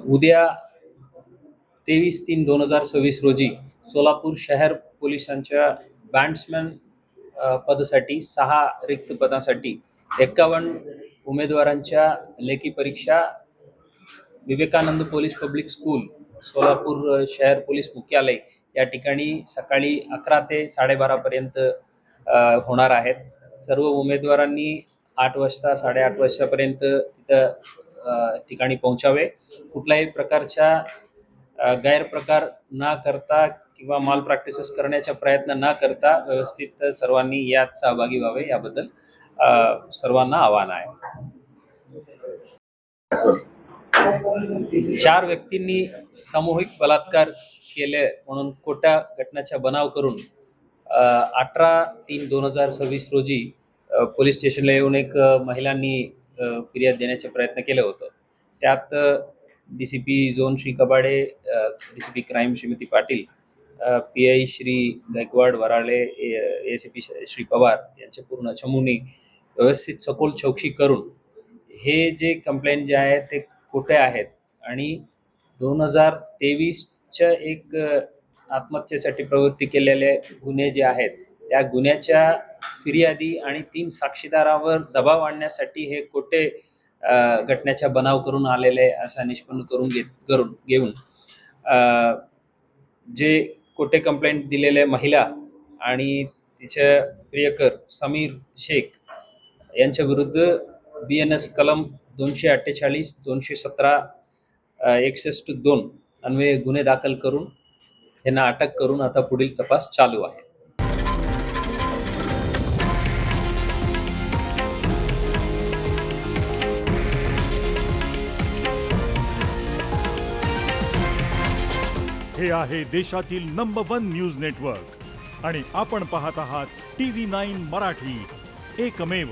उद्या 23/3/2026 रोजी सोलापूर शहर पोलिसांच्या बॅट्समॅन पदासाठी 6 रिक्त पदासाठी 51 उमेदवारांच्या लेखी परीक्षा Vivekananda police public school Solapur शहर पोलीस मुख्यालय या ठिकाणी सकाळी 11 ते 12:30 पर्यंत होणार आहेत. सर्व उमेदवारांनी 8 वाजता 8:30 वाजतापर्यंत तिथं ठिकाणी पोहोचावे. कुठल्याही प्रकारच्या गैरप्रकार न करता किंवा माल प्रॅक्टिसेस करण्याचा प्रयत्न न करता व्यवस्थित सर्वांनी यात सहभागी व्हावे याबद्दल सर्वांना आवाहन आहे. 4 व्यक्तींनी सामूहिक बलात्कार केले म्हणून खोट्या घटनेचा बनाव करून 18/3/2026 रोजी पोलीस स्टेशनला येऊन एक महिलांनी फिर्याद देण्याचा प्रयत्न केला होता. त्यात DCP zone Shri Kabade, DCP crime Shrimati Patil, PI Shri Gaikwad Varale, ACP Shri Pawar यांचे पूर्ण चमूने व्यवस्थित सखोल चौकशी करून हे जे कंप्लेंट जे आहे ते खोटे आहेत आणि 2023च्या एक आत्महत्येसाठी प्रवृत्ती केलेले गुन्हे जे आहेत त्या गुन्ह्याच्या फिर्यादी आणि 3 साक्षीदारांवर दबाव आणण्यासाठी हे खोटे घटनेचा बनाव करून आलेले असा निष्पन्न करून घेऊन जे खोटे कंप्लेंट दिलेले महिला आणि तिचे प्रियकर समीर शेख यांच्या विरुद्ध BNS कलम 248, 217, 61(2) अन्वये गुन्हे दाखल करून त्यांना अटक करून आता पुढील तपास चालू आहे. हे आहे देशातील नंबर 1 न्यूज नेटवर्क आणि आपण पाहत आहात TV9 मराठी, एकमेव.